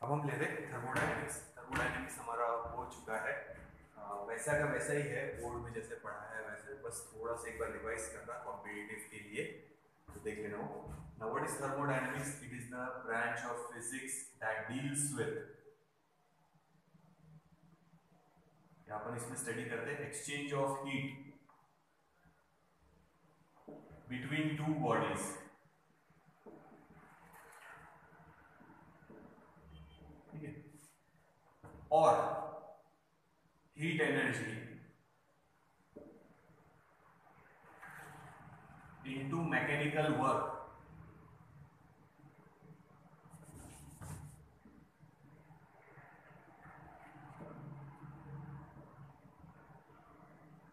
अब हम ले रहे थर्मोडायनेमिक्स। थर्मोडायनेमिक्स हमारा हो चुका है, वैसा का वैसा ही है, बोर्ड में जैसे पढ़ा है वैसे, बस थोड़ा सा एक बार रिवाइज करना कॉम्पिटिटिव के लिए, तो देख लेना हो। Now what is thermodynamics? It is the branch of physics that deals with, अपन इसमें स्टडी करते हैं exchange of heat between two bodies. ठीक है, और heat energy into mechanical work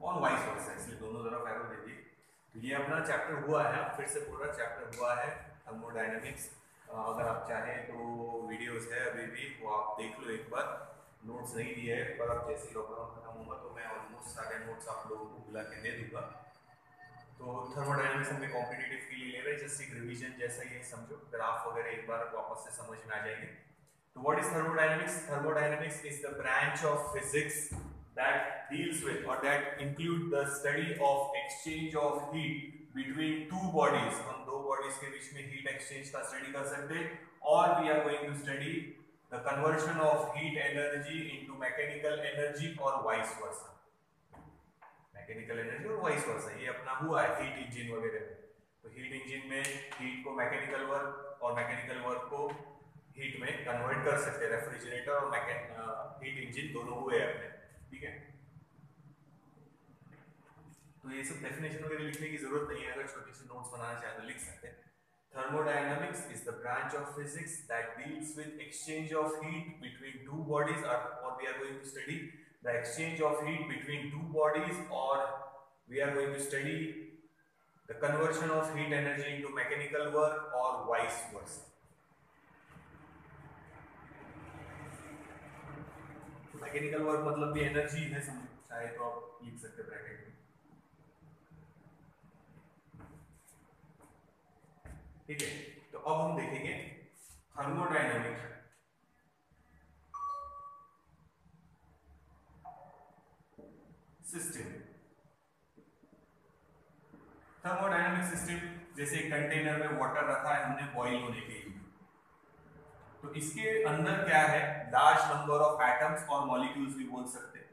और वाइस वर्सा, इसलिए दोनों तरफ एरो दे दी। तो ये अपना चैप्टर हुआ है, फिर से पूरा चैप्टर हुआ है थर्मोडायनेमिक्स। अगर आप चाहें तो वीडियोस है अभी भी, वो आप देख लो एक बार। नोट्स नहीं दिए है, पर अब जैसे लॉकडाउन खत्म होगा तो मैं ऑलमोस्ट सारे नोट्स आप लोगों को बुला के दे दूंगा। तो थर्मोडायनेमिक्स हमने कॉम्पिटिटिव के लिए ले रहे हैं, जस्ट एक रिवीजन जैसा ही समझो, ग्राफ वगैरह एक बार वापस से समझ में आ जाएंगे। तो what is thermodynamics? Thermodynamics is the branch of physics that deals with or that include the study of exchange of heat between two bodies। हम दो बॉडीज के बीच में हीट एक्सचेंज का स्टडी कर सकते हैं, और we are going to study the conversion of heat energy into mechanical energy और vice versa। मैकेनिकल एनर्जी और वाइस वर्सा ये अपना हुआ है हीट इंजन वगैरह में। तो हीट इंजन में हीट को मैकेनिकल वर्क और मैकेनिकल वर्क को हीट में कन्वर्ट कर सकते हैं। रेफ्रिजरेटर और हीट इंजन दोनों हुए अपने, ठीक है। तो ये सब डेफिनेशन वगैरह लिखने की जरूरत नहीं है, अगर छोटी सी नोट्स बनाना चाहे तो लिख सकते हैं। Thermodynamics is the branch of physics that deals with exchange of heat between two bodies, or we are going to study the exchange of heat between two bodies, or we are going to study the conversion of heat energy into mechanical work or vice versa। Mechanical work मतलब भी energy है, समझो, चाहे तो आप लिख सकते bracket में, ठीक है। तो अब हम देखेंगे थर्मोडायनामिक सिस्टम। थर्मोडायनामिक सिस्टम जैसे एक कंटेनर में वाटर रखा है हमने बॉईल होने के लिए, तो इसके अंदर क्या है, लार्ज नंबर ऑफ एटम्स और मॉलिक्यूल्स भी बोल सकते हैं।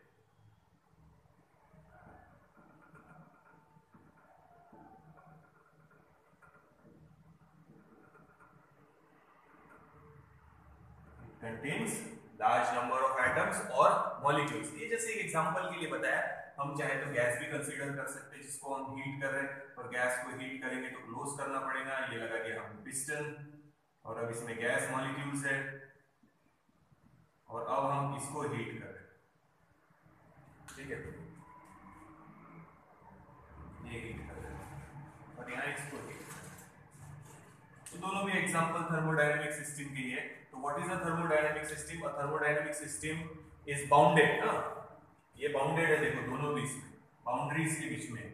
Contains large number of atoms और मॉलिक्यूल्स। ये जैसे एक एग्जांपल के लिए बताया, हम चाहे तो गैस भी कंसीडर कर सकते हैं जिसको हम हीट कर रहे हैं, और गैस को हीट करेंगे तो क्लोज करना पड़ेगा। ये लगा दिया हमने पिस्टन, और अब इसमें गैस मॉलिक्यूल्स है, और अब हम इसको हीट कर रहे हैं, ठीक है। ये हीट कर रहे हैं और यहाँ इसको हीट कर रहे हैं। तो दोनों भी एग्जांपल थर्मोडायनामिक सिस्टम के है। तो what is a thermodynamic system? A thermodynamic system is bounded, ना, ये बाउंडेड है, देखो दोनों बीच में, बाउंड्रीज के बीच में,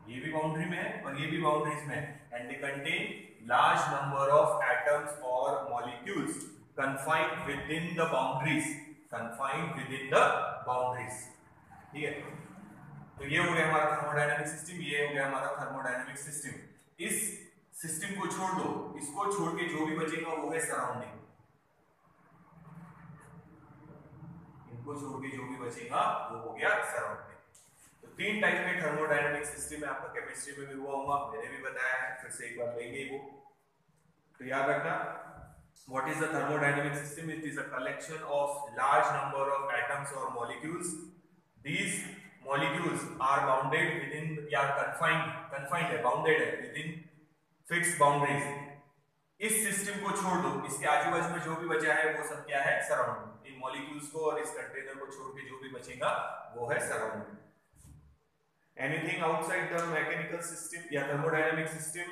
ये भी बाउंड्री में है और ये भी बाउंड्रीज में है, and they contain large number of atoms और molecules confined within the boundaries, confined within the boundaries, ठीक है। तो ये हो गया हमारा थर्मोडायनामिक सिस्टम, ये हो गया हमारा थर्मोडायनामिक सिस्टम। इस सिस्टम को छोड़ दो, इसको छोड़ के जो भी बचेगा वो है सराउंडिंग, इनको छोड़ के जो भी बचेगा वो हो गया सराउंडिंग। तो तीन टाइप के थर्मोडायनामिक सिस्टम है, आपका केमिस्ट्री में भी हुआ होगा, मैंने भी बताया है, फिर से एक बार लेंगे वो। तो याद रखना, what is the thermodynamic system? It is a collection of large number of atoms or molecules. These molecules are bounded within, या confined है, bounded है within fixed boundaries। इस सिस्टम को छोड़ दो, इसके आजू बाजू में जो भी बचा है वो सब क्या है, सराउंडिंग। इन मॉलिक्यूल्स को और इस कंटेनर को छोड़ के जो भी बचेगा वो है surrounding. Anything outside the mechanical system या thermodynamic system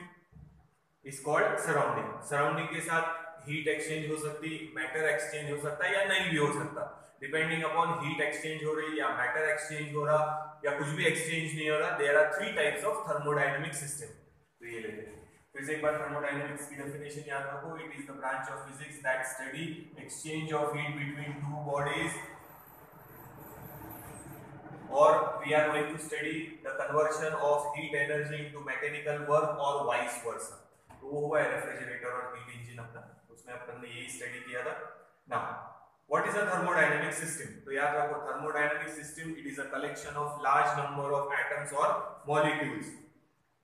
is called surrounding. Surrounding के साथ हीट एक्सचेंज हो सकती, मैटर एक्सचेंज हो सकता है या नहीं भी हो सकता, डिपेंडिंग अपॉन हीट एक्सचेंज हो रही या मैटर एक्सचेंज हो रहा या कुछ भी एक्सचेंज नहीं हो रहा। There are three types of thermodynamic system. तो ये लेते हैं, फिर फिर से एक बार थर्मोडायनेमिक्स की डेफिनेशन याद रखो, it is the branch of physics that study exchange of heat between two bodies, और we are going to study the conversion of heat energy into mechanical work और vice versa। तो वो हुआ है refrigerator और heat engine अपना, उसमें अपन ने यही स्टडी किया था। Now what is a thermodynamic system? तो याद रखो thermodynamic system it is a collection of large number of atoms और molecules,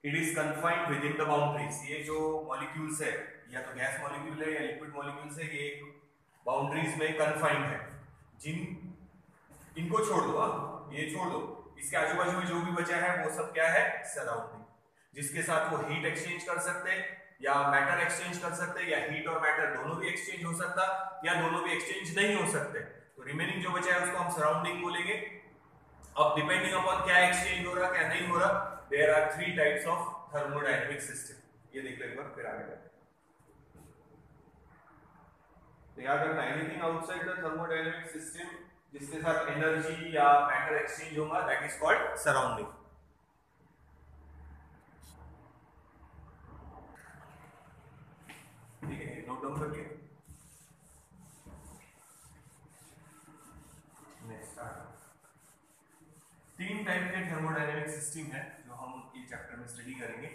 it is confined within the boundaries. ये जो मॉलिक्यूल्स है या तो गैस मॉलिक्यूल है या लिक्विड मॉलिक्यूल्स है, ये बाउंड्रीज में कन्फाइंड है। इनको छोड़ दो, ये छोड़ दो, इसके आजू बाजू में जो भी बचा है वो सब क्या है? सराउंडिंग, जिसके साथ वो हीट एक्सचेंज कर सकते हैं या मैटर एक्सचेंज कर सकते हैं, या हीट और मैटर दोनों भी एक्सचेंज हो सकता या दोनों भी एक्सचेंज नहीं हो सकते। तो रिमेनिंग जो बचा है उसको हम सराउंडिंग बोलेंगे। अब डिपेंडिंग अपॉन क्या एक्सचेंज हो रहा क्या नहीं हो रहा, there are 3 types of thermodynamic system. ये देख लो एक बार, फिर आगे बढ़ते हैं। तो याद रखना anything outside the thermodynamic system जिसके साथ एनर्जी या मैटर एक्सचेंज होगा दैट इज कॉल्ड सराउंडिंग। ठीक है, नोट डाउन कर लिया। नेक्स्ट 3 टाइप के थर्मोडायनेमिक सिस्टम है जो हम इस चैप्टर में स्टडी करेंगे।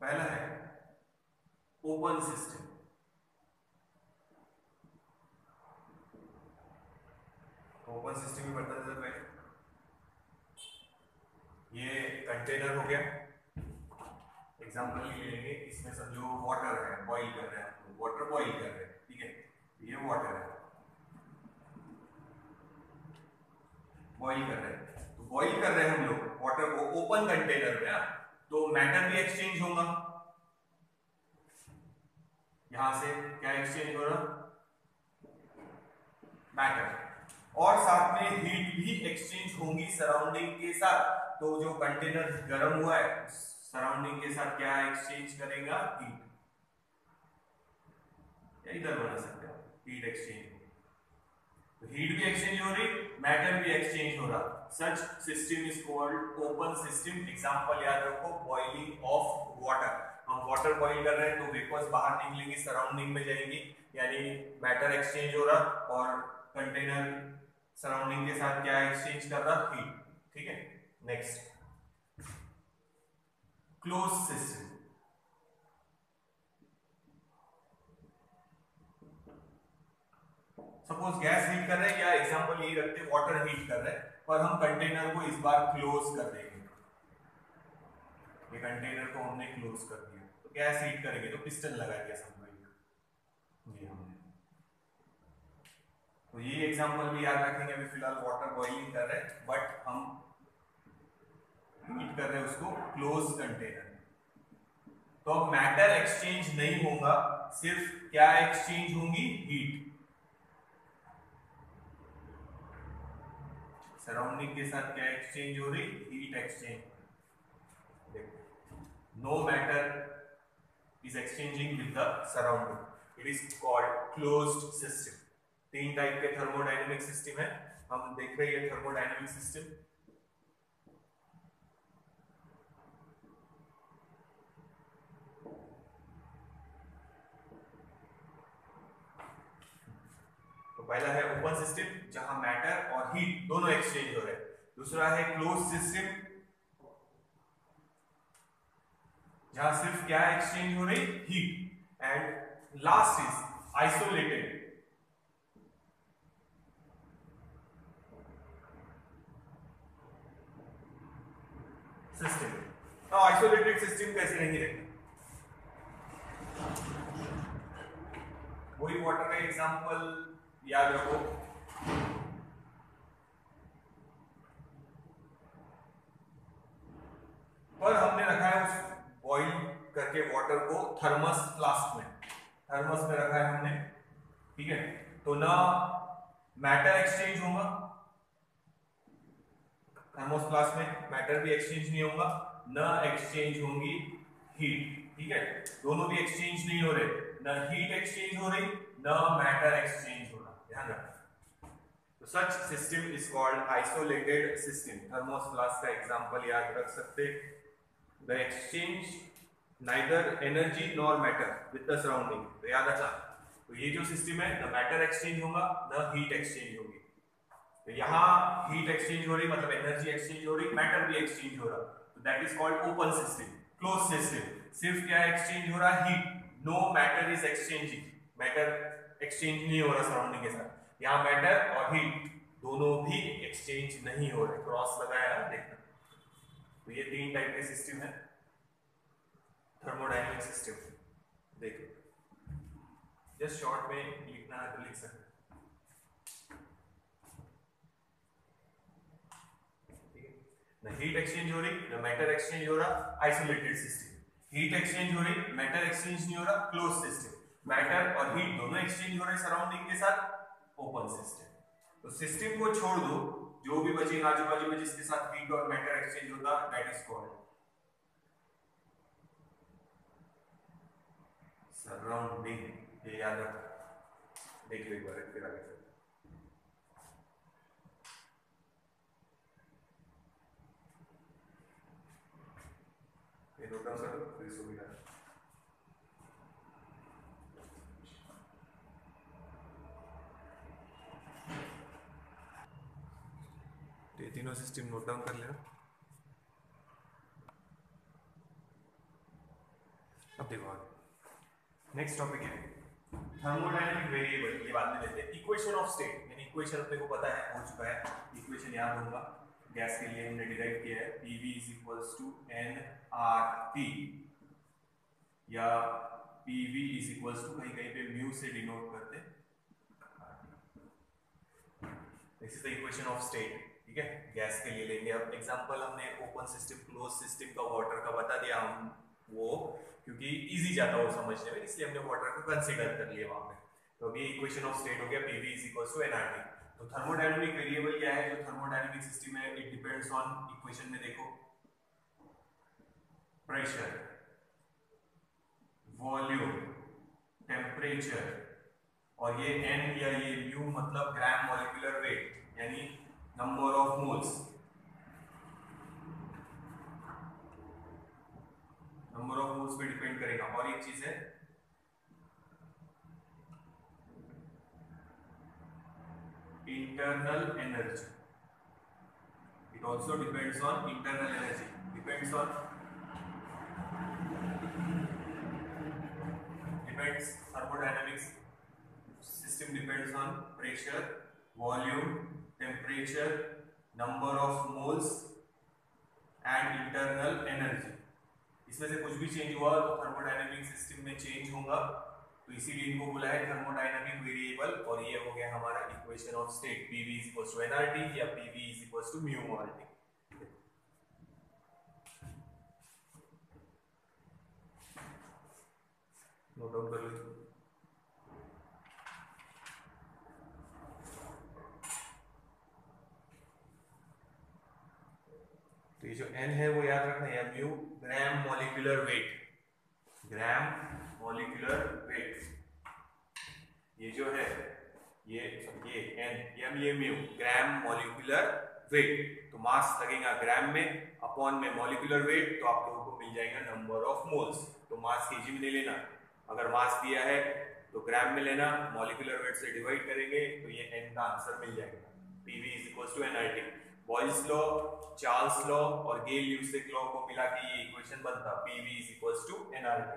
पहला है ओपन सिस्टम। ओपन सिस्टम में बता देता पहले, ये कंटेनर हो गया, एग्जांपल ले लेंगे, इसमें समझो वाटर है, बॉईल कर रहे हैं, वाटर बॉईल कर रहे हैं, ठीक है, ये वाटर है, बॉईल कर रहे हैं। तो बॉईल कर रहे हैं हम लोग वाटर को ओपन कंटेनर में, तो मैटर भी एक्सचेंज होगा, यहां से क्या एक्सचेंज हो रहा? मैटर, और साथ में हीट भी एक्सचेंज होंगी सराउंडिंग के साथ। तो जो कंटेनर गर्म हुआ है सराउंडिंग के साथ क्या एक्सचेंज करेगा? हीट। इधर बना सकते हो हीट एक्सचेंज, तो हीट भी एक्सचेंज हो रही, मैटर भी एक्सचेंज हो रहा। Such system is called open system. Example याद रखो, बॉइलिंग ऑफ वाटर। हम वाटर बॉईल कर रहे हैं तो वेपर्स बाहर निकलेंगी, सराउंडिंग में जाएंगी, यानी मैटर एक्सचेंज हो रहा और कंटेनर सराउंडिंग के साथ क्या एक्सचेंज कर रहा? हीट। ठीक है, next close system. Suppose gas heat कर रहे हैं, या एग्जांपल यही रखते हैं वाटर हीट कर रहे हैं, पर हम कंटेनर को इस बार क्लोज कर देंगे। ये कंटेनर को हमने क्लोज कर दिया, तो गैस हीट करेंगे तो पिस्टन लगा दिया समझो ये हमने। तो ये एग्जांपल भी याद रखेंगे। अभी फिलहाल वाटर बॉइलिंग कर रहे हैं, बट हम हीट कर रहे हैं उसको क्लोज कंटेनर। तो अब मैटर एक्सचेंज नहीं होगा, सिर्फ क्या एक्सचेंज होंगी? हीट। सराउंडिंग के साथ क्या एक्सचेंज हो रही? Heat exchange. No matter is exchanging with the surrounding, it is called closed system. 3 type के थर्मोडायनेमिक सिस्टम है, हम देख रहे हैं थर्मोडायनेमिक सिस्टम। तो पहला है ओपन सिस्टम जहां मैटर और हीट दोनों एक्सचेंज हो रहे हैं। दूसरा है क्लोज सिस्टम जहां सिर्फ क्या एक्सचेंज हो रही? Heat. And last is isolated system. तो आइसोलेटेड सिस्टम कैसे नहीं रहती? वही वाटर का एग्जांपल याद रखो, पर हमने रखा है उस बॉइल करके वाटर को थर्मस फ्लास्क में, थर्मस में रखा है हमने, ठीक है। तो ना मैटर एक्सचेंज होगा, थर्मोस फ्लास्क में मैटर भी एक्सचेंज नहीं होगा, ना एक्सचेंज होंगी हीट, ठीक है। दोनों भी एक्सचेंज नहीं हो रहे, ना हीट एक्सचेंज हो रही ना मैटर एक्सचेंज हो रहा, ध्यान रखना। तो such system is called isolated system. Thermos flask का एग्जांपल याद रख सकते। The exchange neither energy nor matter with the surrounding. तो याद रखना, तो ये जो सिस्टम है, द मैटर एक्सचेंज होगा, द हीट एक्सचेंज होगी। तो यहाँ हीट एक्सचेंज हो रही मतलब एनर्जी एक्सचेंज हो रही, मैटर भी एक्सचेंज हो रहा, तो that is called open system. Close system सिर्फ क्या एक्सचेंज हो रहा है, heat, no matter is exchanging, matter exchange नहीं हो रहा सराउंडिंग के साथ। यहाँ मैटर और हीट दोनों भी एक्सचेंज नहीं हो रहे, क्रॉस लगाया देखना। तो ये तीन टाइप के सिस्टम है थर्मोडायनेमिक सिस्टम। देखो जस्ट शॉर्ट में लिखना है तो लिख सकते, हीट एक्सचेंज हो रही, न मैटर एक्सचेंज हो रहा, आइसोलेटेड सिस्टम। हीट एक्सचेंज हो रही, मैटर एक्सचेंज नहीं हो रहा, क्लोज सिस्टम। मैटर और हीट दोनों एक्सचेंज हो रहे सराउंडिंग के साथ, ओपन सिस्टम। तो सिस्टम को छोड़ दो, जो भी बचेगा आजू बाजू में जिसके साथ हीट और मैटर एक्सचेंज होता, दैट इज कॉल्ड सराउंडिंग। ये याद रखो, देख लो एक बार फिर आगे। नोट डाउन कर लो फिर सुविधा। तो ये तीनों सिस्टम नोट डाउन कर लेना। अब देखो नेक्स्ट टॉपिक है थर्मोडायनेमिक वेरिएबल। ये बाद में लेते हैं। इक्वेशन ऑफ स्टेट, यानी इक्वेशन अपने को पता है, हो चुका है, इक्वेशन याद होगा। गैस के लिए हमने डिराइव किया है PV = nRT, या PV = कहीं कहीं पे म्यू से डिनोट करते हैं। This is the equation of state, ठीक है। गैस के लिए लेंगे। अब एग्जांपल हमने ओपन सिस्टम, क्लोज सिस्टम का, वाटर का बता दिया हम, वो क्योंकि इजी जाता हो समझने में, इसलिए हमने वाटर को कंसीडर कर लिया वहां पे। तो अभी इक्वेशन ऑफ स्टेट हो गया PV = nRT। तो थर्मोडायनेमिक वेरिएबल क्या है, जो थर्मोडायनेमिक सिस्टम है, इट डिपेंड्स ऑन, इक्वेशन में देखो, प्रेशर, वॉल्यूम, टेम्परेचर, और ये n या ये म्यू मतलब ग्राम मॉलिक्यूलर वेट, यानी number of moles, number of moles पे डिपेंड करेगा। और एक चीज है internal energy, it also depends on internal energy, depends on, depends, thermodynamics system depends on pressure, volume, temperature, number of moles and internal energy. इसमें से कुछ भी चेंज हुआ तो थर्मोडायनेमिक सिस्टम में चेंज होगा, तो इसीलिए इनको बोला है थर्मोडायनेमिक वेरिएबल। और ये हो गया हमारा equation of state, PV = nRT या PV = μRT। नोट डाउन कर लो। तो ये जो n है वो याद रखना है, mu gram molecular weight, gram molecular weight. ये जो है ये n, ये म्यू ग्राम मॉलिक्यूलर वेट। तो मास लगेगा ग्राम में, अपॉन में मॉलिक्यूलर वेट, तो आप लोगों को मिल जाएगा नंबर ऑफ मोल्स। तो मास केजी में नहीं लेना, अगर मास दिया है तो ग्राम में लेना, मॉलिक्यूलर वेट से डिवाइड करेंगे तो ये n का आंसर मिल जाएगा। PV = nRT। Boyle's law, Charles law और गेल ल्यूसिक लॉ को मिला के ये इक्वेशन बनता, PV = nRT।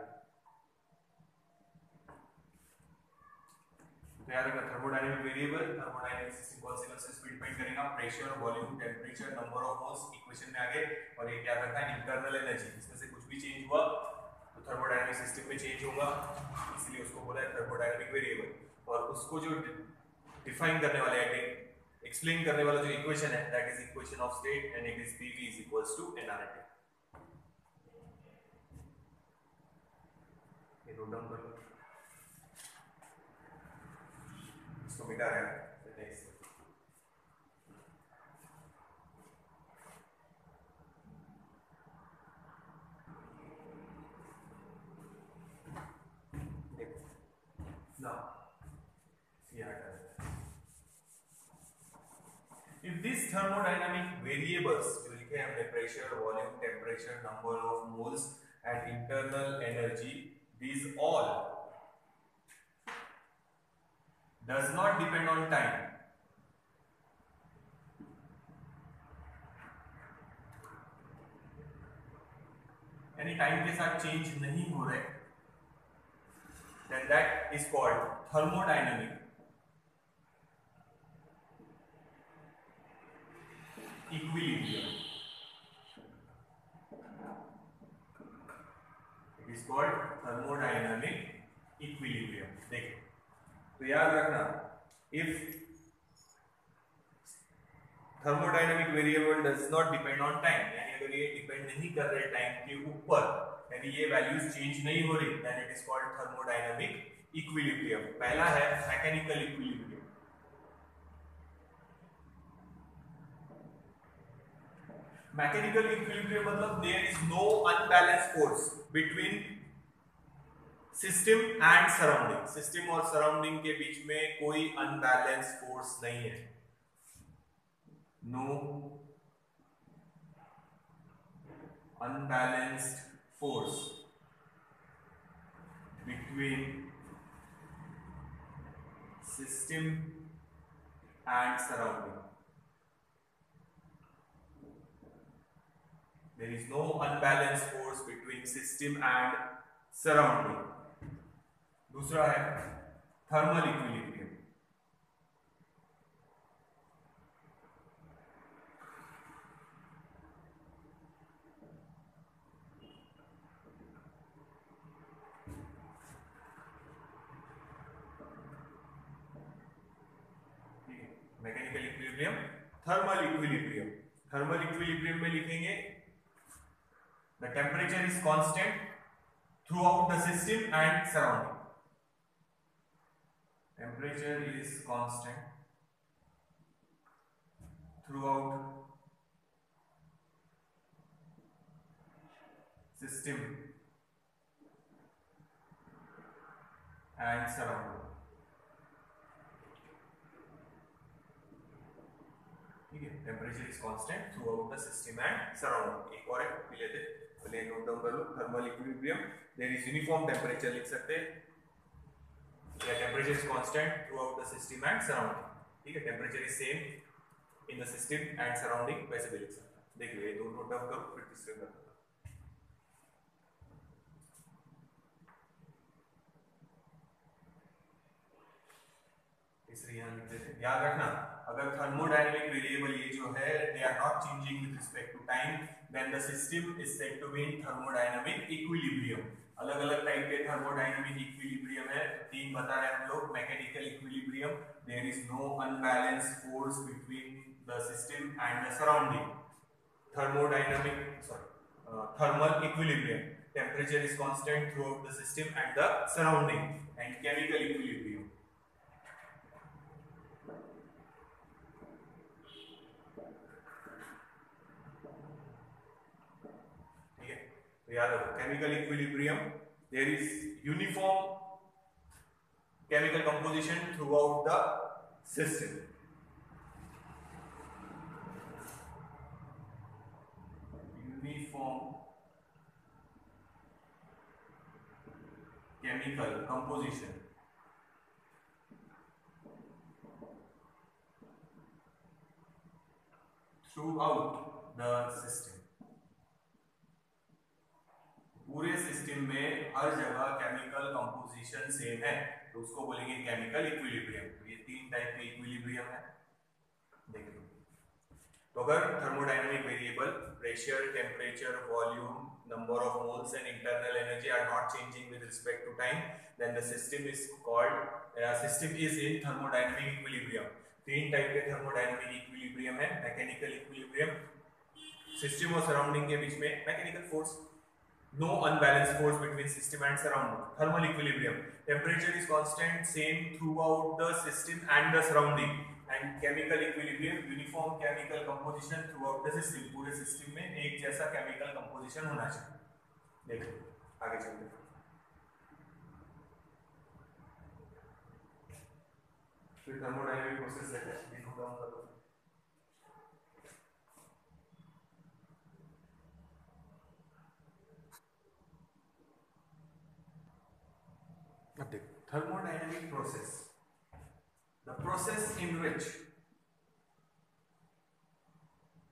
तो याद रखना thermodynamic variable, thermodynamic system consequences पे डिपेंड करेगा, pressure, volume, temperature, number of moles, equation में आगे। और एक याद रखना इंटरनल एनर्जी, इसमें से कुछ भी चेंज हुआ तो थर्मोडायनेमिक सिस्टम में चेंज होगा, इसलिए उसको बोला है थर्मोडायनेमिक वेरिएबल। और उसको जो डिफाइन करने वाले हैं, एक्सप्लेन करने वाला जो इक्वेशन है, that is equation of state and it is PV = nRT। ये नोट डाउन कर लो, इसको मिटा रहा है। If these thermodynamic variables, जो लिखे हमने pressure, volume, temperature, number of moles and internal energy, these all does not depend on time. यानी टाइम के साथ चेंज नहीं हो रहे, then that is called thermodynamic equilibrium. It is called thermodynamic equilibrium. देखिए, तो याद रखना, if thermodynamic variable does not depend on time, यानी अगर ये डिपेंड नहीं कर रहे टाइम के ऊपर, यानी ये वैल्यूज चेंज नहीं हो रही, then it is called thermodynamic equilibrium. पहला है मैकेनिकल इक्विलिब्रियम. मैकेनिकल इक्विलिब्रियम मतलब there is no unbalance force between system and surrounding. System और सराउंडिंग के बीच में कोई अनबैलेंस फोर्स नहीं है. No unbalanced force between system and surrounding. There is no unbalanced force between system and surrounding. दूसरा है thermal equilibrium. Mechanical equilibrium, thermal equilibrium. Thermal equilibrium में लिखेंगे the temperature is constant throughout the system and surrounding. Temperature is constant throughout system and surrounding. ठीक है, temperature is constant throughout the system and surrounding. एक और है भी लेते, पहले नोट डाउन कर लो. Thermal equilibrium, there is uniform temperature लिख सकते हैं, या temperature is constant throughout the system and surrounding. ठीक है, temperature is same in the system and surrounding, वैसे भी लिख सकते हैं. देखिए ये दो नोट डाउन करो, फिर तीसरे कर दो. तीसरी यहाँ लिख देते हैं. याद रखना, अगर थर्मोडायनेमिक वेरिएबल ये जो है they are not changing with respect to time, then the system is said to be in thermodynamic equilibrium. अलग अलग टाइप के थर्मोडायनेमिक इक्विलिब्रियम है, तीन बता रहे हैं हम लोग. Mechanical equilibrium, there is no unbalance force between the system and the surrounding. Thermal equilibrium, temperature is constant throughout the system and the surrounding. And chemical equilibrium, याद रखो, chemical equilibrium, there is uniform chemical composition throughout the system. Uniform chemical composition throughout the system. पूरे system में हर जगह chemical composition same है, तो उसको बोलेंगे केमिकल इक्विलिब्रियम. ये तीन टाइप के इक्विलिब्रियम है, देख लो. तो अगर thermodynamic variable pressure, temperature, volume, number of moles and internal energy are not changing with respect to time, then the system is in thermodynamic equilibrium. तीन टाइप के थर्मोडायनेमिक इक्विलिब्रियम है. मैकेनिकल इक्विलिब्रियम, सिस्टम और surrounding के बीच में mechanical force, no unbalanced force between system and surrounding. Thermal equilibrium, temperature is constant same throughout the system and the surrounding. And chemical equilibrium, uniform chemical composition throughout the system. पूरे system में एक जैसा chemical composition होना चाहिए. देखो आगे चलते हैं. फिर थर्मोडायनेमिक प्रोसेस देखते हैं. thermodynamic process, the process in which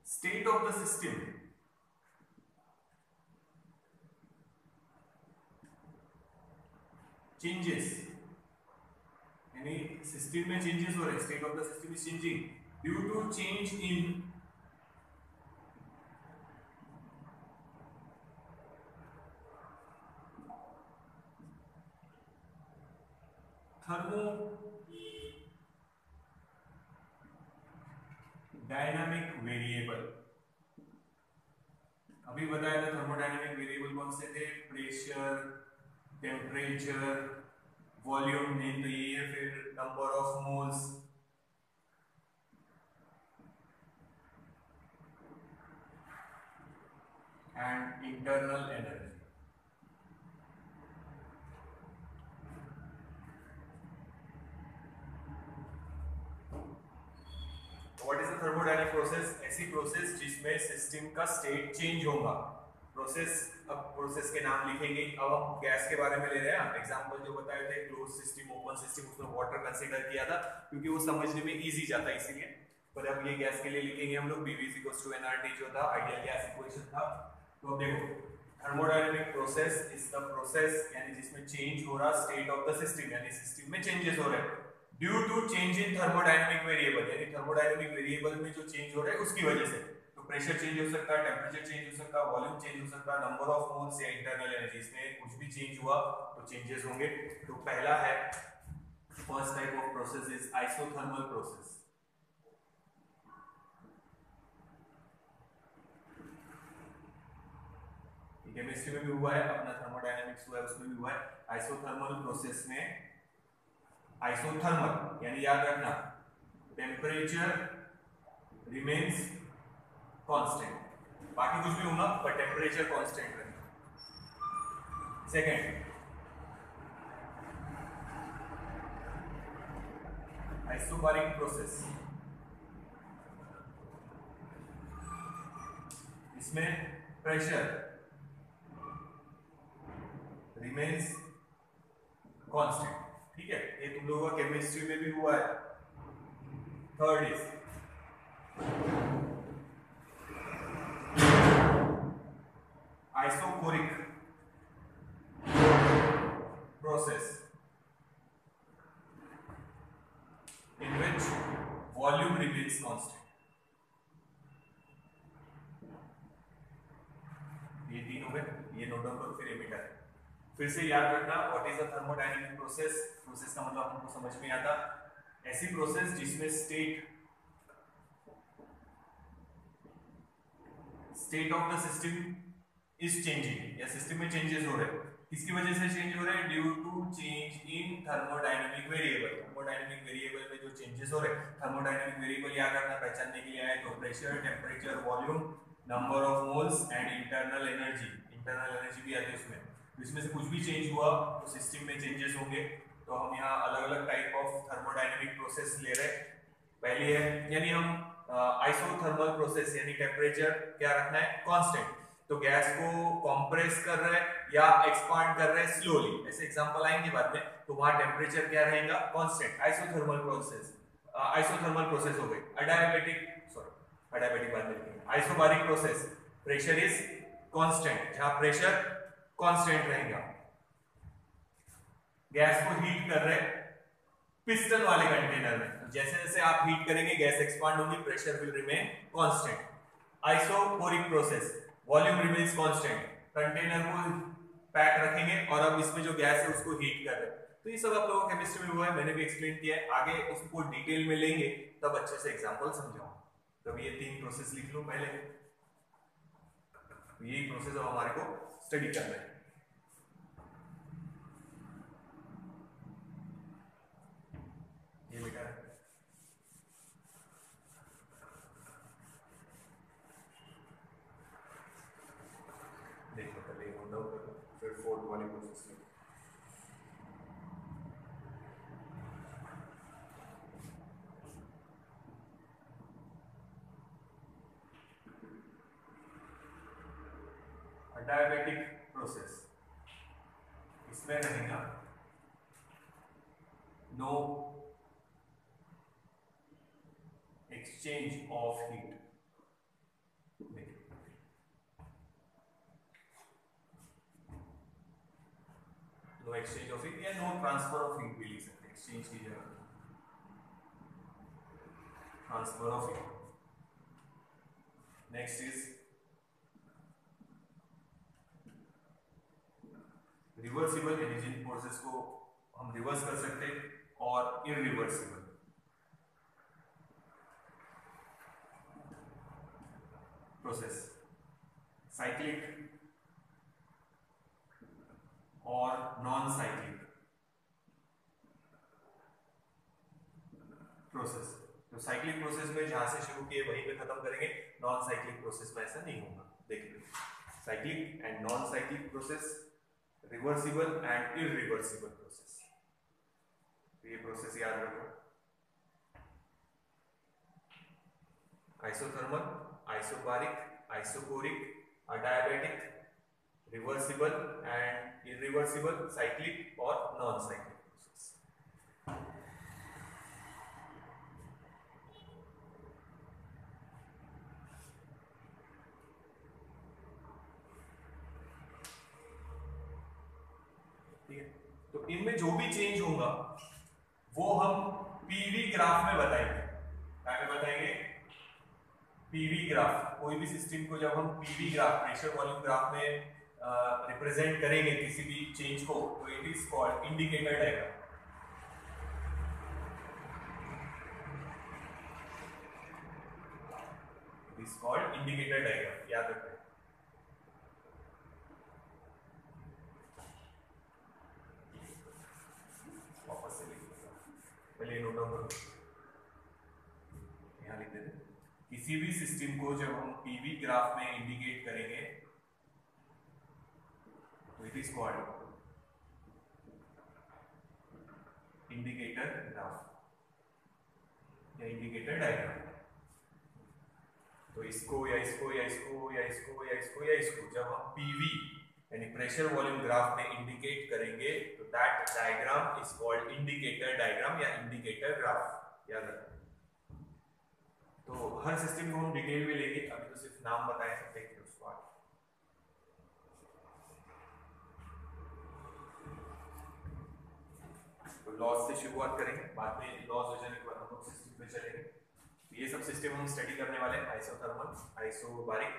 state of the system changes, यानी सिस्टम में चेंजेस हो रहे हैं, state of the system is changing due to change in thermodynamic variable. अभी बताया था थर्मोडायनामिक वेरिएबल कौन से थे, प्रेशर, टेम्परेचर, वॉल्यूम, मेन तो यही है, फिर number of moles, and internal energy. What is the thermodynamic process? ऐसी प्रोसेस जिसमें सिस्टम का स्टेट चेंज होगा। प्रोसेस, अब प्रोसेस के नाम लिखेंगे। अब हम गैस के बारे में ले रहे हैं एग्जांपल जो बताए थे, क्लोज सिस्टम, ओपन सिस्टम, उसमें वाटर कंसीडर किया था क्योंकि वो समझने में इजी जाता है इसीलिए। पर अब ये गैस के लिए लिखेंगे हम लोग BV = nRT जो था आइडियल गैस इक्वेशन था। तो अब देखो thermodynamic process is the process यानी जिसमें चेंज हो रहा स्टेट ऑफ द सिस्टम, यानी सिस्टम में चेंजेस हो रहे हैं due to change in thermodynamic variable, यानी थर्मोडायनामिक वेरिएबल में जो चेंज हो रहा है उसकी वजह से। तो प्रेशर चेंज हो सकता है, टेम्परेचर चेंज हो सकता है, वॉल्यूम चेंज हो सकता है, नंबर ऑफ मोल्स या इंटरनल एनर्जी, इसमें कुछ भी चेंज हुआ तो चेंजेस होंगे। तो पहला है, first type of process is isothermal process. Chemistry में भी हुआ है, अपना थर्मोडायनामिक्स हुआ है उसमें भी हुआ है। आइसोथर्मल प्रोसेस में, आइसोथर्मल यानी याद रखना टेम्परेचर रिमेन्स कांस्टेंट, बाकी कुछ भी होगा पर टेम्परेचर कांस्टेंट रहेगा। सेकेंड, आइसोबारिक प्रोसेस, इसमें प्रेशर रिमेन्स कांस्टेंट। ठीक है, ये तुम लोगों का केमिस्ट्री में भी हुआ है। Third is isochoric process in which volume remains constant. ये तीन हो गए, ये नोट डाउन करो, फिर ये मिटा है। फिर से याद रखना what is the thermodynamic process. Process का मतलब हमको समझ में आता ऐसी प्रोसेस जिसमें state of the system is changing, या सिस्टम में चेंजेस हो रहे हैं। किसकी वजह से चेंज हो रहे हैं? Due to change in thermodynamic variable. Thermodynamic variable में जो चेंजेस हो रहे हैं, थर्मोडायनामिक वेरिएबल याद रखना, पहचानने के लिए आए तो pressure, temperature, volume, number of moles and internal energy. Internal energy भी आती है उसमें। तो इसमें से कुछ भी चेंज हुआ तो सिस्टम में चेंजेस होंगे। तो हम यहाँ अलग अलग टाइप ऑफ थर्मोडायनामिक प्रोसेस ले रहे हैं। पहली है, यानी हम आइसोथर्मल प्रोसेस यानी टेम्परेचर क्या रखना है? कांस्टेंट। तो गैस को कंप्रेस कर रहे हैं या एक्सपांड कर रहे हैं स्लोली, ऐसे एग्जांपल आएंगे बाद में, तो वहां टेम्परेचर क्या रहेगा? Constant. Isothermal process, isothermal process हो गई। अडायाबैटिक, सॉरी अडायाबैटिक बाद में, isobaric process pressure is constant, जहां प्रेशर कांस्टेंट रहेगा। गैस को हीट कर रहे हैं पिस्टन वाले कंटेनर में, जैसे जैसे आप हीट करेंगे गैस एक्सपांड होगी, pressure will remain constant. Isochoric process, volume remains constant, container को पैक रखेंगे और अब इसमें जो गैस है उसको हीट कर रहे हैं। तो ये सब आप लोगों को केमिस्ट्री में हुआ है, मैंने भी एक्सप्लेन किया है। आगे उसको डिटेल में लेंगे तब अच्छे से एग्जांपल समझाऊंगा। तब ये तीन प्रोसेस लिख लो पहले, यही प्रोसेस अब हमारे को स्टडी करना है। ये बेटा देखो, पहले नोट डाउन करो, फिर फोर्थ वाली प्रोसेस में। डायबेटिक प्रोसेस, इसमें रहेगा no exchange of heat, no exchange of heat या नो ट्रांसफर ऑफ हीट भी लिख सकते हैं, एक्सचेंज की जगह transfer of heat. Next is reversible, यानी जिन प्रोसेस को हम रिवर्स कर सकते हैं, और इरिवर्सिबल। प्रोसेस साइक्लिक और नॉन साइक्लिक प्रोसेस। तो साइक्लिक प्रोसेस में जहां से शुरू किए वहीं पे खत्म करेंगे, नॉन साइक्लिक प्रोसेस में ऐसा नहीं होगा। देखिए, cyclic and non cyclic process, reversible and irreversible process. तो ये प्रोसेस याद रखो, isothermal, isobaric, isochoric, adiabatic, reversible and irreversible, cyclic और नॉन साइक्लिक प्रोसेस। ठीक है, तो इनमें जो भी चेंज होगा वो हम पीवी ग्राफ में बताएंगे। क्या में बताएंगे? PV graph. कोई भी सिस्टम को जब हम PV graph, pressure volume graph में रिप्रेजेंट करेंगे किसी भी चेंज को, तो it is called indicator diagram. It is called indicator diagram, याद रखना। वापस से लिख, पहले नोट डाउन करो, यहां लिख देते। किसी भी सिस्टम को जब हम पीवी ग्राफ में इंडिकेट करेंगे तो it is called indicator graph या इंडिकेटर डायग्राम। तो इसको या इसको या इसको या इसको या इसको या इसको जब हम पीवी यानी प्रेशर वॉल्यूम ग्राफ में इंडिकेट करेंगे तो that diagram is called indicator diagram या इंडिकेटर ग्राफ, याद रखना। तो हर सिस्टम को हम डिटेल में लेंगे, अभी तो सिर्फ नाम बताए हैं, देखिए उसको आगे। तो लॉज से शुरुआत करेंगे, बाद में लॉज हो जाने के बाद हम लोग सिस्टम पे चलेंगे। तो ये सब सिस्टम हम स्टडी करने वाले हैं, isothermal, isobaric,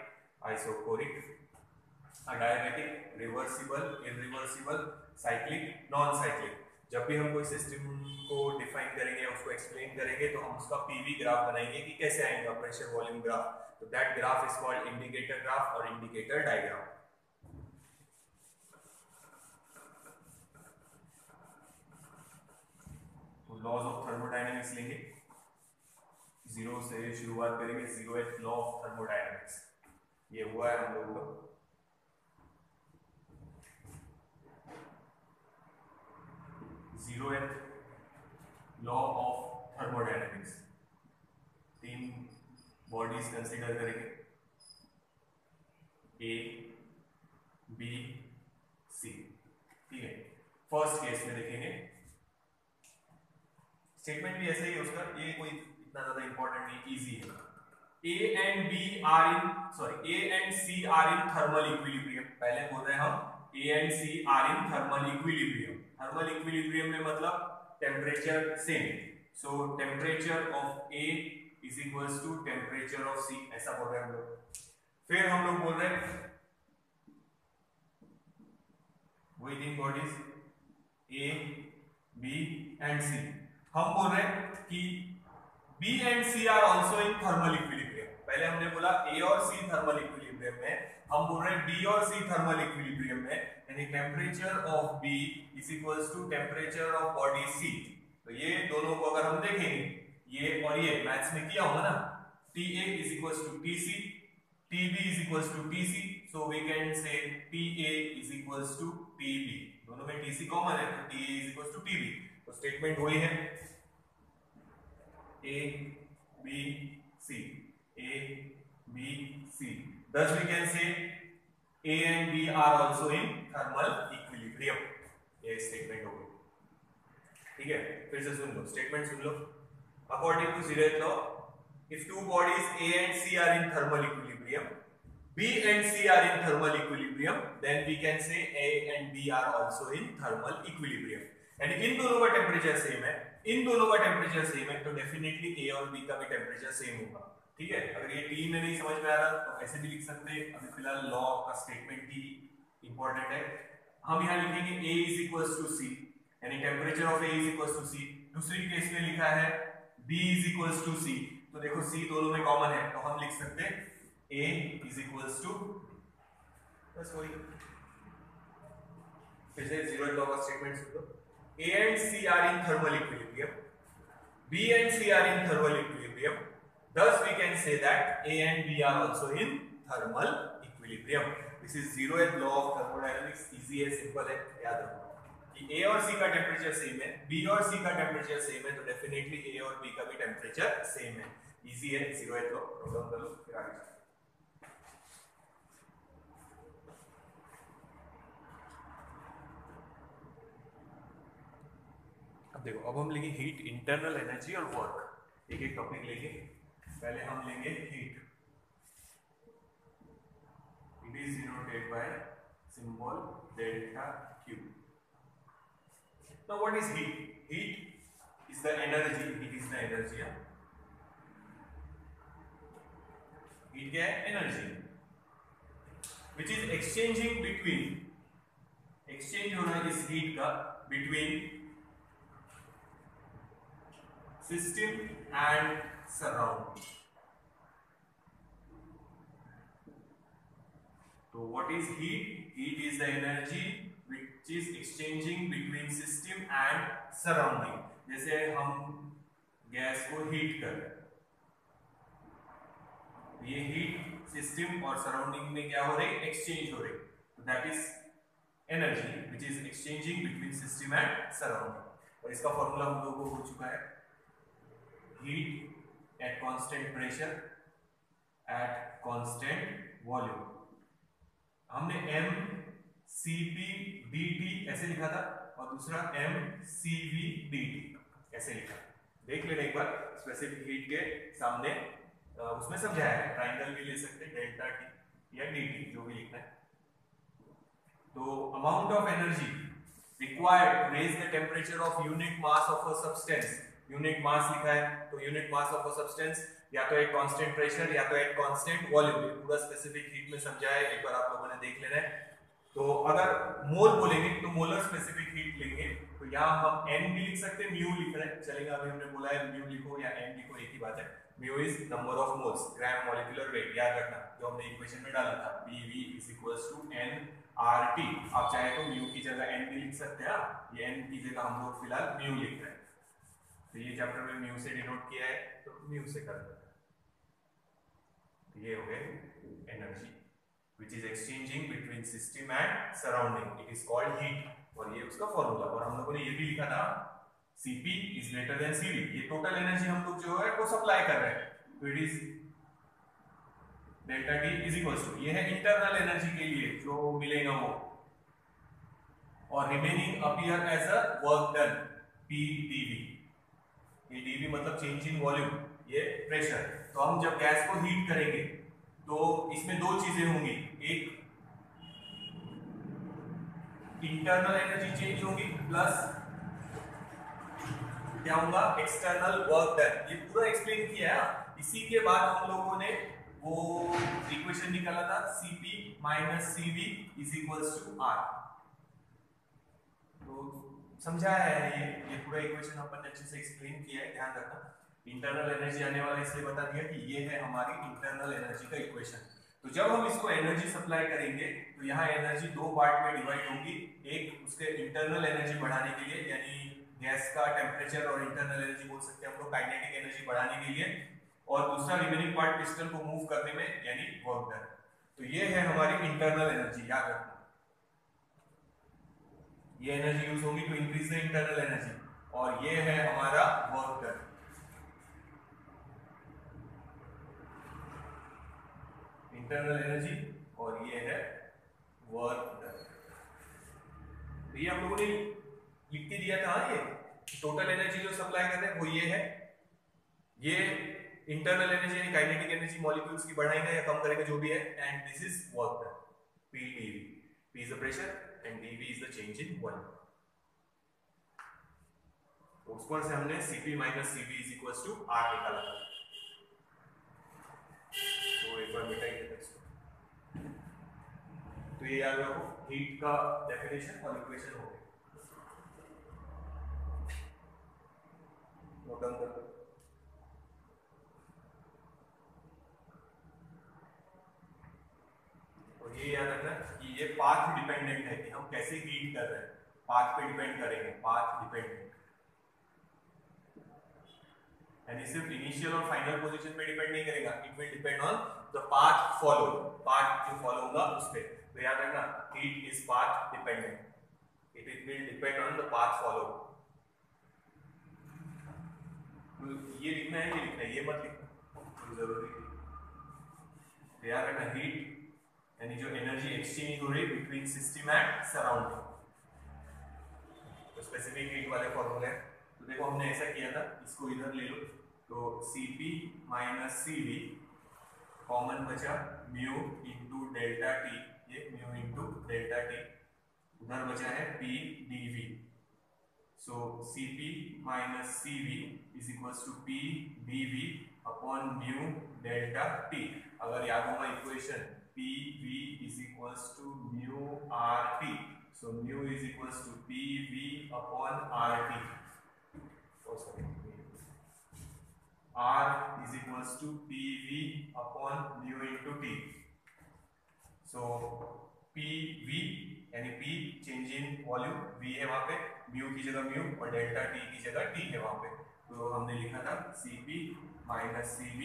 isochoric, adiabatic, reversible, irreversible, cyclic, non cyclic. जब भी हम कोई सिस्टम को डिफाइन करेंगे, उसको एक्सप्लेन करेंगे, तो हम उसका पीवी ग्राफ बनाएंगे कि कैसे आएगा प्रेशर वॉल्यूम ग्राफ। तो that graph is called indicator graph और इंडिकेटर डायग्राम। तो लॉज ऑफ थर्मोडायनेमिक्स लेंगे, जीरो से शुरुआत करेंगे, जीरोथ लॉ ऑफ थर्मोडायनेमिक्स। ये हुआ है हम लोगों का जीरोथ लॉ ऑफ थर्मोडायनेमिक्स। तीन बॉडीज कंसीडर करेंगे, ए, बी, सी। ठीक है, फर्स्ट केस में देखेंगे, स्टेटमेंट भी ऐसा ही है उसका, ये कोई इतना ज्यादा इंपॉर्टेंट नहीं, इजी है। A and B are in, sorry, A and C are in thermal equilibrium. पहले बोल रहे हैं हम A and C are in thermal equilibrium. Thermal equilibrium में मतलब temperature same, so temperature of A is equals to temperature of C, ऐसा बोल रहे हैं हम लोग। फिर हम लोग बोल रहे हैं वही तीन bodies A, B and C. हम बोल रहे हैं कि B and C are also in thermal equilibrium. पहले हमने बोला A और C थर्मल इक्विलिब्रियम में, हम बोल रहे हैं B और C थर्मल इक्विलिब्रियम में, यानी temperature of B is equals to temperature of body C। तो ये दोनों को अगर हम देखेंगे, ये और ये मैथ्स में किया होगा ना, TA is equals to TC, TB is equals to TC, so we can say TA is equals to TB। दोनों में TC कॉमन है तो TA is equals to TB। तो स्टेटमेंट वही है, A, B, C, A, B, C. Thus we can say A and B are also in thermal equilibrium. ये statement हो गई, ठीक है। फिर से सुन लो, स्टेटमेंट सुन लो। According to zeroth law, if two bodies A and C are in thermal equilibrium, B and C are in thermal equilibrium, then we can say A and B are also in thermal equilibrium। यानी इन दोनों का temperature same है, इन दोनों का temperature same है, तो definitely A और B का भी टेम्परेचर सेम होगा। ठीक है, अगर ये टी में नहीं समझ में आ रहा तो ऐसे भी लिख सकते हैं। अभी फिलहाल लॉ का स्टेटमेंट ही इंपॉर्टेंट है। हम यहाँ लिखेंगे A is equals to C, यानी temperature of A is equals to C। दूसरी केस में लिखा है B is equals to C, तो देखो C दोनों में कॉमन है, तो हम लिख सकते हैं A is equals to, बस वही, फिर से जीरो लॉ का स्टेटमेंट सुन लो। A and C are in thermal equilibrium, B and C are in thermal equilibrium, thus we can say that A and B are also in thermal equilibrium। This is zeroth law of thermodynamics, easy है, simple है, याद रखो कि A और C का temperature same है, B और C का टेम्परेचर सेम है, तो डेफिनेटली A और B का भी टेम्परेचर सेम है। इजी है, zeroth law, नोट डाउन कर लो, फिर आगे चलो। अब देखो, अब हम लेंगे हीट, इंटरनल एनर्जी और वर्क, एक एक टॉपिक लेंगे। पहले हम लेंगे heat, it is denoted by symbol delta Q. Now what is heat? Heat is the energy, heat is the energy. Heat क्या है? Energy which is exchanging between, exchange हो रहा है इस हीट का between system and surrounding। So what is heat? Heat is the energy which is exchanging between system and surrounding। जैसे हम gas को हीट कर, ये हीट सिस्टम और सराउंडिंग में क्या हो रही है? एक्सचेंज हो रही, तो that is energy which is exchanging between system and surrounding. और इसका फॉर्मूला हम लोगों को हो चुका है, heat at constant pressure at constant volume। हमने m Cp dt ऐसे लिखा था और दूसरा m Cv dt ऐसे लिखा। देख लेना एक बार, स्पेसिफिक हीट के सामने उसमें समझाया है, ट्राइंगल भी ले सकते हैं, डेल्टा टी या dt जो भी लिखना है। तो amount of energy required to raise the temperature of unit mass of a substance, unit mass लिखा है, तो unit mass of a substance या तो एट कांस्टेंट प्रेशर या तो एट कांस्टेंट वॉल्यूम, ये पूरा स्पेसिफिक हीट में समझा है, एक बार आप लोगों ने देख लेना है। तो अगर मोल बोलेंगे तो मोलर स्पेसिफिक हीट लेंगे, तो यहाँ हम n भी लिख सकते हैं, म्यू लिख रहे हैं, चलेगा। अभी हमने बोला है म्यू लिखो या n लिखो, एक ही बात है। Mu is number of moles, gram molecular weight, याद रखना, जो हमने इक्वेशन में डाला था, PV = nRT। आप चाहे तो म्यू की जगह n भी लिख सकते हैं, ये n की जगह हम लोग फिलहाल म्यू लिख रहे हैं। तो ये चैप्टर में म्यू से डिनोट किया है, तो म्यू से कर देते हैं। तो ये हो गए energy which is exchanging between system and surrounding, it is called heat, और ये उसका फॉर्मूला। और हम लोगों ने ये भी लिखा था Cp is greater than Cv, ये टोटल एनर्जी हम लोग जो है वो सप्लाई कर रहे हैं, तो it is delta T is equal to, ये है इंटरनल एनर्जी के लिए जो मिलेगा वो, और remaining appear as a work done, PdV। ये dV मतलब चेंज इन वॉल्यूम, ये प्रेशर। तो हम जब गैस को हीट करेंगे तो इसमें दो चीजें होंगी, एक इंटरनल एनर्जी चेंज होगी प्लस क्या होगा? External work done. ये पूरा एक्सप्लेन किया है। इसी के बाद हम लोगों ने वो इक्वेशन निकाला था, Cp - Cv = R। तो समझाया है ये पूरा इक्वेशन अपन ने अच्छे से एक्सप्लेन किया है, ध्यान रखना। इंटरनल एनर्जी आने वाला इसलिए बता दिया कि ये है हमारी इंटरनल एनर्जी का इक्वेशन। तो जब हम इसको एनर्जी सप्लाई करेंगे तो यहाँ एनर्जी दो पार्ट में डिवाइड होगी, एक उसके इंटरनल एनर्जी बढ़ाने के लिए, यानी गैस का टेम्परेचर और इंटरनल एनर्जी बोल सकते हैं हम लोग, काइनेटिक एनर्जी बढ़ाने के लिए, और दूसरा रिमेनिंग पार्ट पिस्टन को मूव करने में, यानी वर्क डन। तो ये है हमारी इंटरनल एनर्जी, याद रखना। ये एनर्जी यूज होगी to increase the internal energy, और ये है हमारा वर्क डन। इंटरनल एनर्जी और ये है वर्क डन। तो ये हम लोगों ने लिख के दिया था, ये टोटल एनर्जी जो सप्लाई कर रहे हैं वो ये है, ये इंटरनल एनर्जी यानी काइनेटिक एनर्जी मॉलिक्यूल्स की बढ़ाएगा या कम करेगा जो भी है, and this is work done, P dV, P is the pressure and dV is the change in volume। तो उस पर से हमने Cp minus Cv is equals to R निकाला था। तो एक बार मिटाइए इसको। तो ये याद रखो, हीट का डेफिनेशन और इक्वेशन हो गई, नोट डाउन कर लो। और ये याद रखना कि ये पाथ डिपेंडेंट है कि हम कैसे हीट कर रहे हैं, पाथ पे डिपेंड करेंगे, पाथ डिपेंडेंट, यानी सिर्फ इनिशियल और फाइनल पोजीशन पे डिपेंड नहीं करेगा, it will depend on the path follow, path जो फॉलो होगा उस पे। तो याद रखना heat is path dependent, it will depend on the path follow. ये लिखना है, ये लिखना है, ये मत लिखना, कोई जरूरी नहीं। याद रखना हीट यानी जो एनर्जी एक्सचेंज हो रही है बिटवीन सिस्टम एंड सराउंडिंग, तो स्पेसिफिक हीट वाले फॉर्मूले। तो देखो हमने ऐसा किया था, इसको इधर ले लो, तो Cp माइनस Cv कॉमन बचा म्यू इंटू डेल्टा टी, ये म्यू इंटू डेल्टा टी, उधर बचा है P dV। So Cp minus Cv is equals to P dV upon mu delta T. अगर याद होगा equation PV is equals to mu RT, so mu is equals to PV upon RT, oh sorry, R is equals to PV upon mu into T, so PV यानी P change in volume, V है वहाँ पे, mu की जगह mu और delta T की जगह T है वहाँ पे, तो हमने लिखा था Cp minus Cv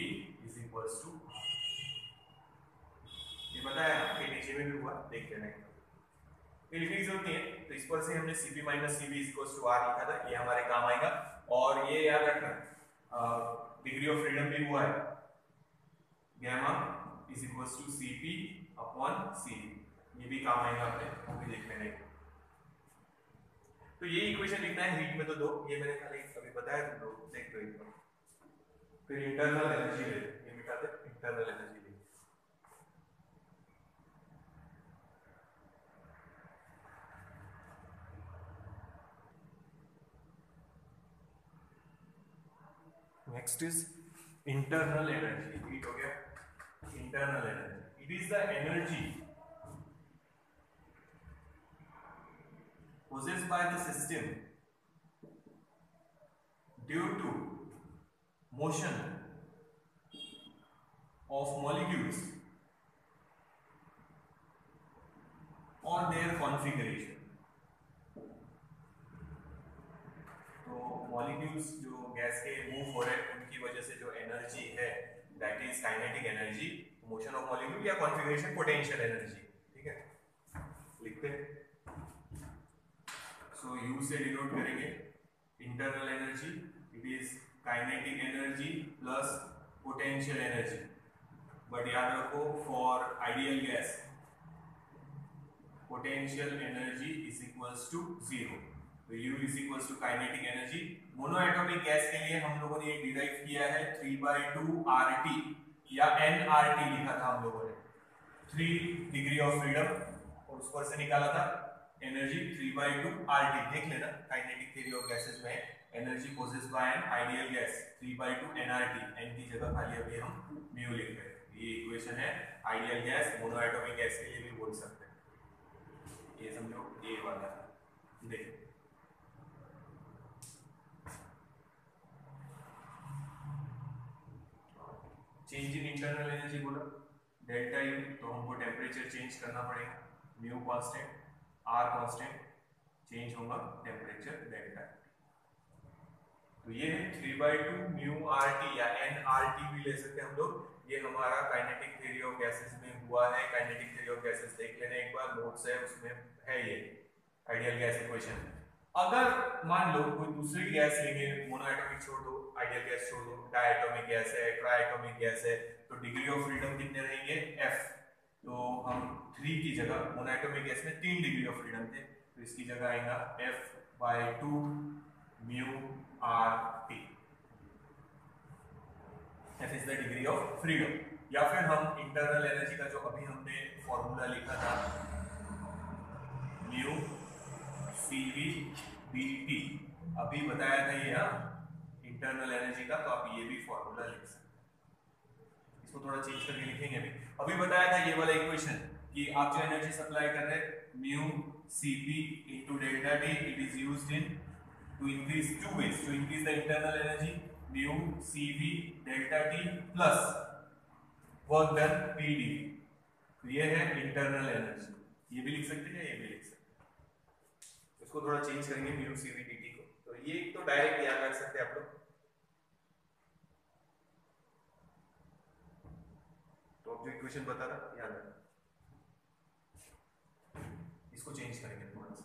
is equals to, ये बताया ना कि नीचे में भी हुआ, देख लेना, ये लिखने की जरूरत नहीं है। तो इस पर से हमने Cp minus Cv equals to R लिखा था, ये हमारे काम आएगा। और ये याद रखना डिग्री ऑफ फ्रीडम भी हुआ है, gamma is equals to Cp upon Cv, ये भी काम आएगा अपने, वो भी देख लेना। तो ये इक्वेशन लिखना है हीट में, तो दो ये मैंने खाली अभी बताया, तुम लोग देख लो एक बार। फिर इंटरनल एनर्जी ले, ये मिटा दे, इंटरनल एनर्जी ले। Next is internal energy, heat हो गया, internal energy, it is the energy possessed by the system due to motion of molecules or their configuration। तो मॉलिक्यूल्स जो गैस के मूव हो रहे हैं उनकी वजह से जो एनर्जी है that is kinetic energy, motion of molecule या कॉन्फ़िगरेशन पोटेंशियल एनर्जी, ठीक है, लिखते हैं। सो यू से डिनोट करेंगे internal energy, it is kinetic energy plus potential energy, but याद रखो for ideal gas potential energy is equals to 0, तो U is equals to kinetic energy. Monoatomic gas के लिए हम लोगों ने ये डिराइव किया है 3/2 RT या nRT लिखा था हम लोगों ने, 3 डिग्री ऑफ फ्रीडम, और उस पर से निकाला था एनर्जी 3/2 RT। देख लेना काइनेटिक थ्योरी ऑफ गैसेस में energy possessed by an ideal gas 3/2 nRT, n की जगह खाली अभी हम म्यू लिख रहे हैं। ये इक्वेशन है आइडियल गैस, मोनोएटॉमिक गैस के लिए भी बोल सकते हैं, ये समझो, ये वाला देखो। चेंज इन इंटरनल एनर्जी बोला डेल्टा U, तो हमको टेम्परेचर चेंज करना पड़ेगा, mu constant, R constant, change होगा टेम्परेचर डेल्टा। तो ये है 3/2 म्यू RT या nRT भी ले सकते हैं हम लोग, ये हमारा काइनेटिक थ्योरी ऑफ गैसेस में हुआ है। काइनेटिक थ्योरी ऑफ गैसेस देख लेना एक बार, नोट्स है उसमें है ये आइडियल गैस इक्वेशन। अगर मान लो कोई दूसरी गैस लेंगे, मोनोएटॉमिक छोड़ दो, आइडियल गैस छोड़ दो, डायटोमिक गैस है, ट्राइएटोमिक गैस है, तो डिग्री ऑफ फ्रीडम कितने रहेंगे F, तो हम 3 की जगह, मोनोएटॉमिक गैस में 3 डिग्री ऑफ फ्रीडम थे, तो इसकी जगह आएगा F/2 mu R T. F is the degree of freedom. या फिर हम इंटरनल एनर्जी का जो अभी हमने फॉर्मूला लिखा था, म्यू CV dt, अभी बताया था ये इंटरनल एनर्जी का, तो आप ये भी फॉर्मूला लिख सकते हैं। इसको थोड़ा चेंज करके लिखेंगे। अभी बताया था ये वाला इक्वेशन कि आप जो एनर्जी सप्लाई कर रहे हैं mu Cp into delta T, it is used in to increase two ways to increase the internal energy, mu Cv delta T plus work done PD। तो ये है इंटरनल एनर्जी, ये भी लिख सकते हैं, ये भी लिख सकते हैं। इसको थोड़ा चेंज करेंगे म्यू Cv dt को, तो ये तो डायरेक्ट याद रख सकते हैं आप लोग। तो अब जो इक्वेशन बता रहा याद रखना, इसको चेंज करेंगे थोड़ा सा।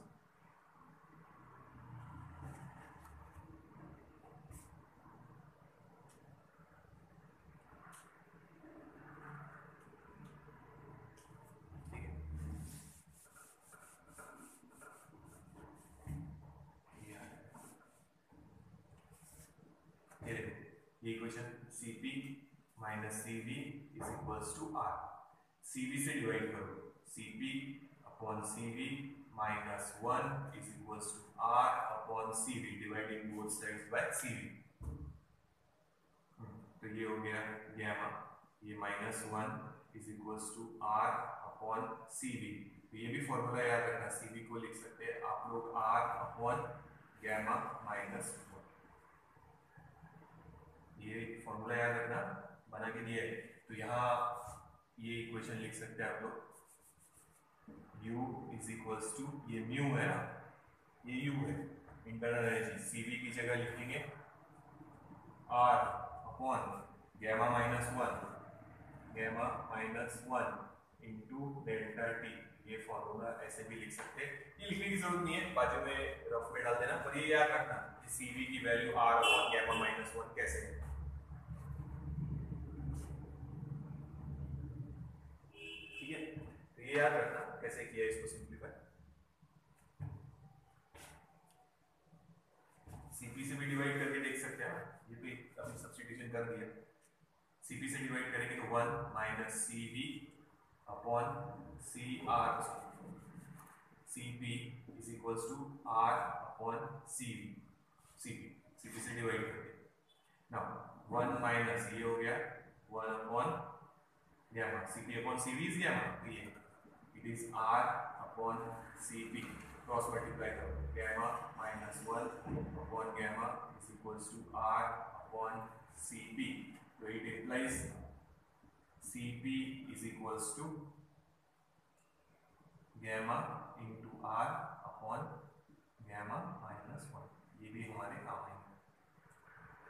ये equation Cp minus Cv is equals to R। Cv से डिवाइड करो, Cp upon Cv minus 1 is equals to R upon Cv, dividing both sides by Cv। तो ये हो गया गैमा, ये minus 1 is equals to R upon Cv। तो ये भी फॉर्मूला याद रखना, Cv को लिख सकते हैं आप लोग R अपॉन गैमा माइनस 1। ये फॉर्मूला याद रखना, बना के दिया है। तो यहाँ ये इक्वेशन लिख सकते हैं आप लोग, u इज इक्वल्स टू, ये म्यू है ना, ये u है इंटरनल एनर्जी, Cv की जगह लिखेंगे R upon gamma minus 1 into delta T. ये फॉर्मूला ऐसे भी लिख सकते हैं, ये लिखने की जरूरत नहीं है, बाजू में रफ में डाल देना, पर ये याद रखना कि Cv की value R upon gamma minus 1 कैसे है। ठीक है, तो ये याद रखना कैसे किया इसको सिंप्लीफाई। Cp से भी डिवाइड करके देख सकते हैं, ये भी अभी सब्स्टिट्यूशन कर दिया। Cp से डिवाइड करेंगे तो 1 minus Cv upon Cr, Cp is equals to R upon Cp से डिवाइड करके। नाउ 1 माइनस ये हो गया 1 upon gamma, Cp upon Cv is gamma, तो ये it is R upon Cp, cross multiply करो, gamma minus 1 upon gamma is equals to R upon Cp। तो it implies Cp is equals to gamma into R upon gamma minus 1। ये भी हमारे काम आएंगे।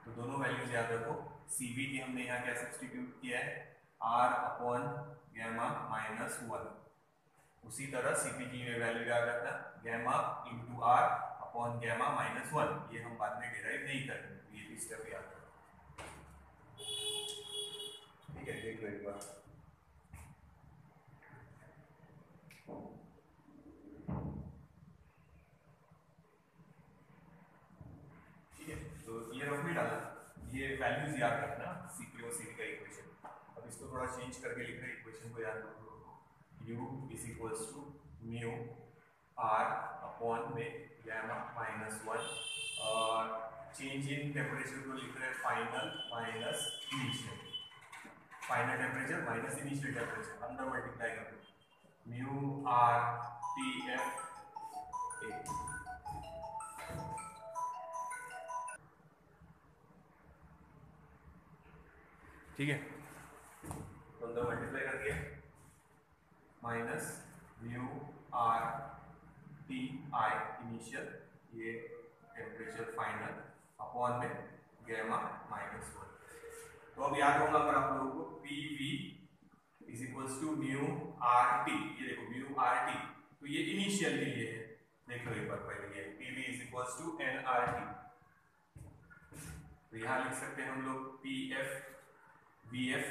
तो दोनों वैल्यूज याद रखो, Cv की हमने यहाँ क्या सब्स्टिट्यूट किया है, R अपॉन गैमा माइनस 1। उसी तरह Cp की वैल्यू याद रखना, gamma into R upon gamma minus 1। ये हम बाद में डिराइव नहीं करेंगे, ये भी स्टेप याद रखो। ठीक है, देख लो एक बार। ठीक है, तो ये रफ में डाला, ये वैल्यूज याद रखना Cp और Cv का इक्वेशन। अब इसको थोड़ा चेंज करके लिख रहे इक्वेशन को याद रखो, u is equals to mu R upon में गैमा माइनस 1, और चेंज इन टेम्परेचर को लिख रहे हैं final minus initial, final temperature minus initial temperature, अंदर मल्टीप्लाई कर दो, म्यू R Tf A। ठीक है, तो अंदर मल्टीप्लाई कर दिया, minus mu R Ti initial, ये टेम्परेचर फाइनल, अपॉन में गैमा माइनस 1। तो अब याद होगा अगर आप लोगों को PV is equals to mu RT, ये देखो म्यू RT, तो ये इनिशियल के लिए है, देख लो एक बार पहले, ये PV is equals to nRT। तो यहाँ लिख सकते हैं हम लोग PF VF,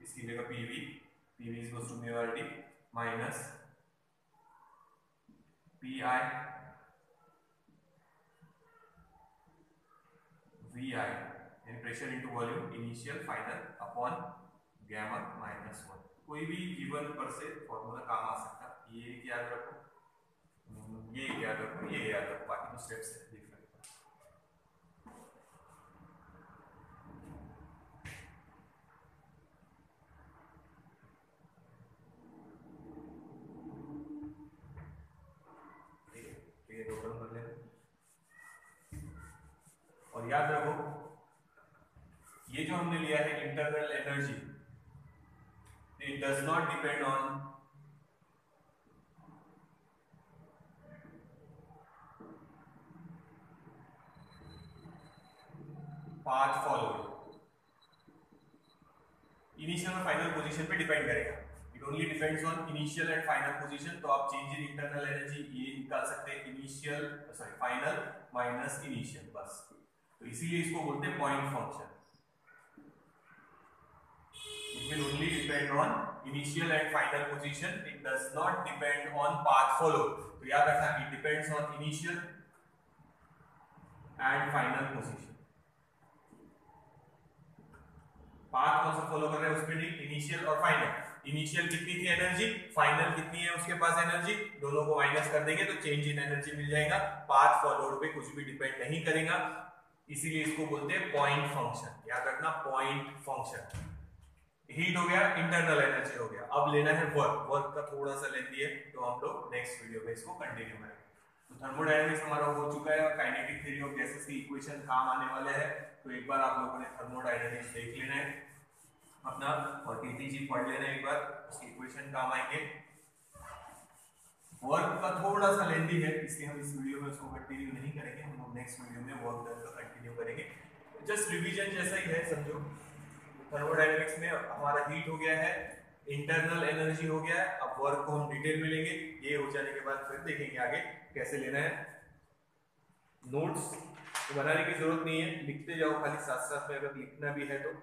इसकी जगह PV is equals to mu RT minus PI V I यानी pressure into volume initial final upon gamma minus 1। कोई भी गिवन पर से फॉर्मूला काम आ सकता है। ये याद रखो, ये याद रखो, ये याद रखो, बाकी तो स्टेप्स है देख लेते हैं। ठीक है, टोटल कर लेना और याद रखो ये जो हमने लिया है internal energy, it does not depend on path followed. Initial और फाइनल पोजीशन पे डिपेंड करेगा। It only depends on initial and final position. तो आप चेंज इन इंटरनल एनर्जी ये निकाल सकते हैं initial sorry final minus initial, बस। तो इसीलिए इसको बोलते हैं point function. It will only depend on initial and final position. It does not depend on path followed. तो याद रखना, it depends on initial and final position. Path कौन सा फॉलो कर रहे हैं उस पर नहीं, इनिशियल और फाइनल। इनिशियल कितनी थी एनर्जी, फाइनल कितनी है उसके पास एनर्जी, दोनों को माइनस कर देंगे तो चेंज इन एनर्जी मिल जाएगा। पाथ फॉलोड पे कुछ भी डिपेंड नहीं करेगा, इसीलिए इसको बोलते हैं पॉइंट फंक्शन। याद रखना, पॉइंट फंक्शन। हीट हो गया, इंटरनल एनर्जी हो गया, अब लेना है वर्क। वर्क का थोड़ा सा लेंदी है तो हम लोग नेक्स्ट वीडियो में इसको कंटिन्यू करेंगे। तो थर्मोडायनामिक्स हमारा हो चुका है और काइनेटिक थ्योरी ऑफ गैसेस की इक्वेशन काम आने वाले हैं। तो एक बार आप लोगों ने थर्मोडायनामिक्स देख लेना है अपना और केटीजी पढ़ लेना है एक बार, उसकी इक्वेशन काम आएंगे। वर्क का थोड़ा सा लेंदी है इसलिए हम इस वीडियो में उसको कंटिन्यू नहीं करेंगे, हम लोग नेक्स्ट वीडियो में वर्क डन का कंटिन्यू करेंगे। जस्ट रिवीजन जैसा ही है समझो। थर्मोडायनामिक्स में हमारा हीट हो गया है, इंटरनल एनर्जी हो गया है, अब वर्क को हम डिटेल में लेंगे। ये हो जाने के बाद फिर देखेंगे आगे कैसे लेना है। नोट्स तो बनाने की जरूरत नहीं है, लिखते जाओ खाली साथ साथ में, अगर लिखना भी है तो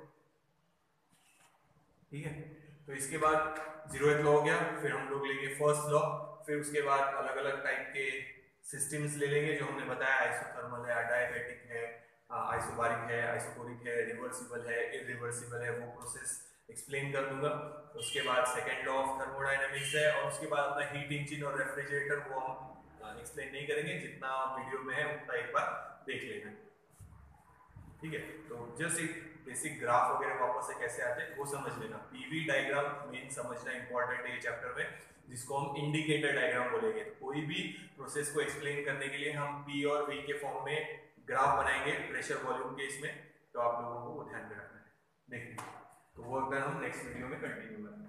ठीक है। तो इसके बाद जीरोथ लॉ हो गया, फिर हम लोग लेंगे फर्स्ट लॉ, फिर उसके बाद अलग अलग टाइप के सिस्टम्स ले लेंगे जो हमने बताया, आइसोथर्मल है, अडायाबैटिक है, आइसोबारिक है, आइसोकोरिक है, रिवर्सिबल है, इरिवर्सिबल है, वो प्रोसेस एक्सप्लेन कर दूंगा। उसके बाद सेकंड लॉ ऑफ थर्मोडायनामिक्स है और उसके बाद अपना हीट इंजन और रेफ्रिजरेटर वो हम एक्सप्लेन नहीं करेंगे, जितना वीडियो में है उतना एक बार देख लेना, ठीक है। तो जस्ट एक बेसिक ग्राफ वगैरह वापस से कैसे आते हैं वो समझ लेना। पीवी डायग्राम मेन समझना इंपॉर्टेंट है ये चैप्टर में, जिसको हम इंडिकेटर डायग्राम बोलेंगे। कोई भी प्रोसेस को एक्सप्लेन करने के लिए हम पी और वी के फॉर्म में ग्राफ बनाएंगे प्रेशर वॉल्यूम के इसमें, तो आप लोगों को वो ध्यान में रखना है। देखिए तो वो अगर हम नेक्स्ट वीडियो में कंटिन्यू करेंगे।